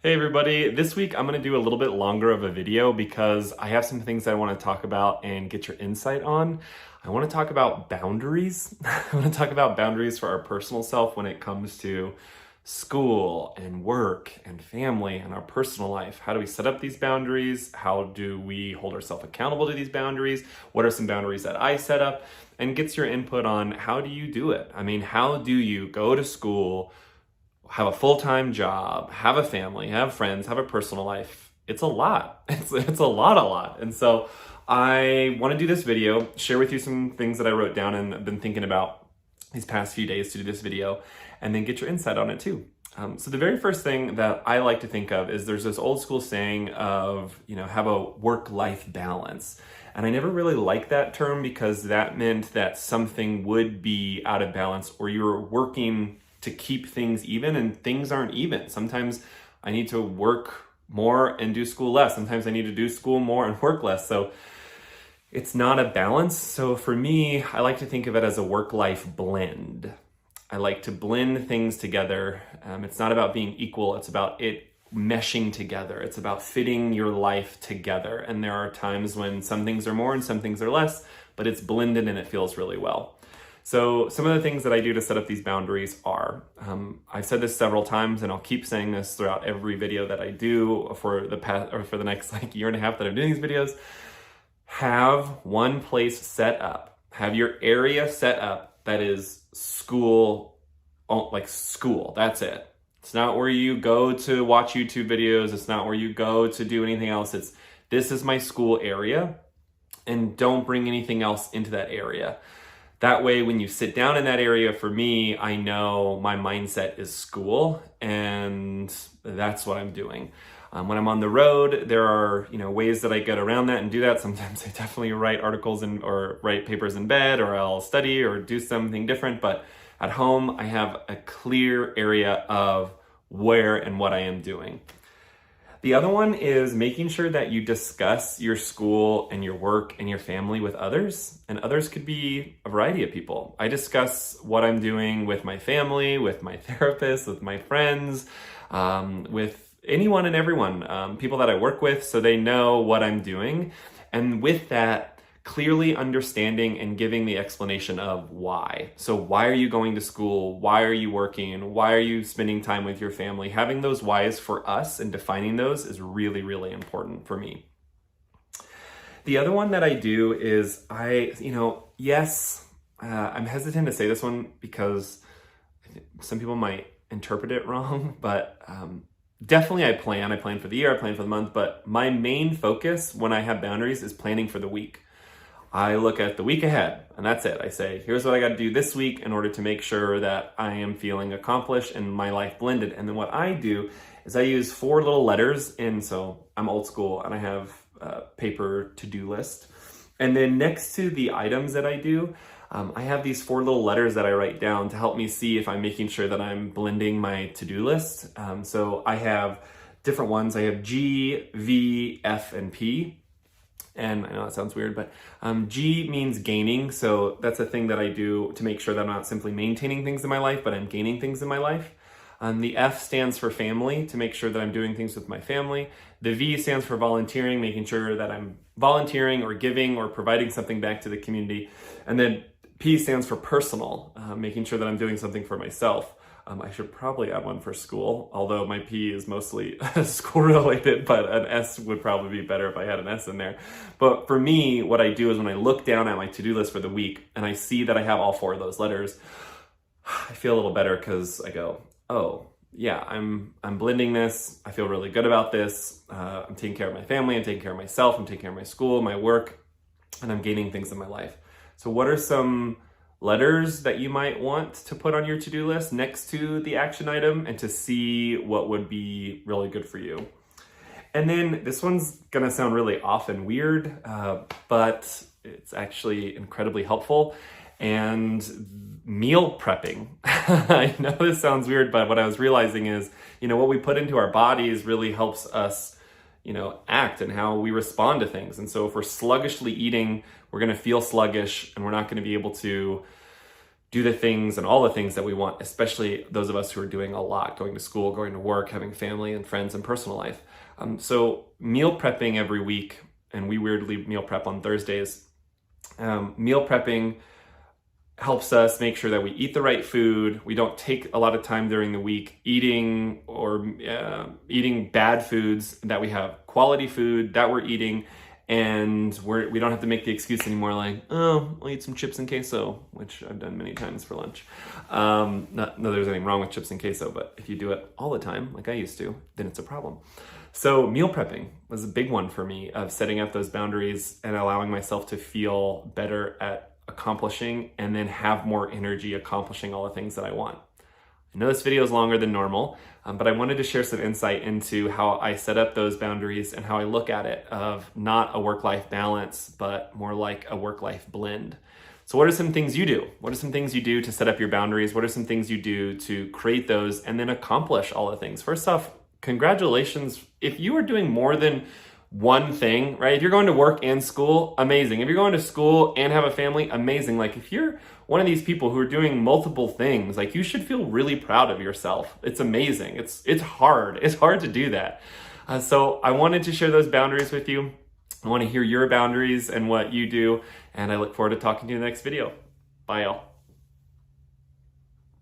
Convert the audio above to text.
Hey everybody, this week I'm going to do a little bit longer of a video because I have some things I want to talk about and get your insight on. I want to talk about boundaries. I want to talk about boundaries for our personal self when it comes to school and work and family and our personal life. How do we set up these boundaries? How do we hold ourselves accountable to these boundaries? What are some boundaries that I set up? And gets your input on how do you do it? I mean, how do you go to school, have a full-time job, have a family, have friends, have a personal life? It's a lot. It's a lot. And so I want to do this video, share with you some things that I wrote down and I've been thinking about these past few days to do this video, and then get your insight on it too. So the very first thing that I like to think of is there's this old school saying of, have a work-life balance. And I never really liked that term because that meant that something would be out of balance or you're working to keep things even, and things aren't even. Sometimes I need to work more and do school less. Sometimes I need to do school more and work less. So it's not a balance. So for me, I like to think of it as a work-life blend. I like to blend things together. It's not about being equal. It's about it meshing together. It's about fitting your life together. And there are times when some things are more and some things are less, but it's blended and it feels really well. So some of the things that I do to set up these boundaries are, I've said this several times and I'll keep saying this throughout every video that I do for the next year and a half that I'm doing these videos. Have one place set up. Have your area set up that is school, like school, that's it. It's not where you go to watch YouTube videos. It's not where you go to do anything else. This is my school area, and don't bring anything else into that area. That way, when you sit down in that area, for me, I know my mindset is school, and that's what I'm doing. When I'm on the road, there are ways that I get around that and do that. Sometimes I definitely write articles or write papers in bed, or I'll study or do something different. But at home, I have a clear area of where and what I am doing. The other one is making sure that you discuss your school and your work and your family with others. And others could be a variety of people. I discuss what I'm doing with my family, with my therapist, with my friends, with anyone and everyone, people that I work with, so they know what I'm doing. And with that, clearly understanding and giving the explanation of why. So why are you going to school? Why are you working? Why are you spending time with your family? Having those whys for us and defining those is really, really important for me. The other one that I do is I'm hesitant to say this one because some people might interpret it wrong, but definitely I plan for the year, I plan for the month, but my main focus when I have boundaries is planning for the week. I look at the week ahead, and that's it. I say, here's what I got to do this week in order to make sure that I am feeling accomplished and my life blended. And then what I do is I use 4 little letters, and so I'm old school, and I have a paper to-do list. And then next to the items that I do, I have these 4 little letters that I write down to help me see if I'm making sure that I'm blending my to-do list. So I have different ones. I have G, V, F, and P. And I know that sounds weird, but G means gaining. So that's a thing that I do to make sure that I'm not simply maintaining things in my life, but I'm gaining things in my life. The F stands for family, to make sure that I'm doing things with my family. The V stands for volunteering, making sure that I'm volunteering or giving or providing something back to the community. And then P stands for personal, making sure that I'm doing something for myself. I should probably add one for school, although my P is mostly school related, but an S would probably be better if I had an S in there. But for me, what I do is when I look down at my to-do list for the week and I see that I have all 4 of those letters, I feel a little better because I go, oh yeah, I'm blending this. I feel really good about this. I'm taking care of my family, I'm taking care of myself, I'm taking care of my school, my work, and I'm gaining things in my life. So what are some letters that you might want to put on your to-do list next to the action item and to see what would be really good for you? And then this one's gonna sound really off and weird, but it's actually incredibly helpful. And meal prepping. I know this sounds weird, but what I was realizing is, what we put into our bodies really helps us, act and how we respond to things. And so if we're sluggishly eating, we're going to feel sluggish and we're not going to be able to do the things and all the things that we want, especially those of us who are doing a lot, going to school, going to work, having family and friends and personal life. So meal prepping every week, and we weirdly meal prep on Thursdays. Meal prepping helps us make sure that we eat the right food. We don't take a lot of time during the week eating bad foods, that we have quality food that we're eating, and we don't have to make the excuse anymore like, oh, I'll eat some chips and queso, which I've done many times for lunch. Not there's anything wrong with chips and queso, but if you do it all the time, like I used to, then it's a problem. So meal prepping was a big one for me, of setting up those boundaries and allowing myself to feel better at accomplishing and then have more energy accomplishing all the things that I want. I know this video is longer than normal, but I wanted to share some insight into how I set up those boundaries and how I look at it, of not a work-life balance, but more like a work-life blend. So what are some things you do? What are some things you do to set up your boundaries? What are some things you do to create those and then accomplish all the things? First off, congratulations. If you are doing more than one thing, right? If you're going to work and school, amazing. If you're going to school and have a family, amazing. Like if you're one of these people who are doing multiple things, like you should feel really proud of yourself. It's amazing. It's hard. It's hard to do that. So I wanted to share those boundaries with you. I want to hear your boundaries and what you do. And I look forward to talking to you in the next video. Bye, y'all.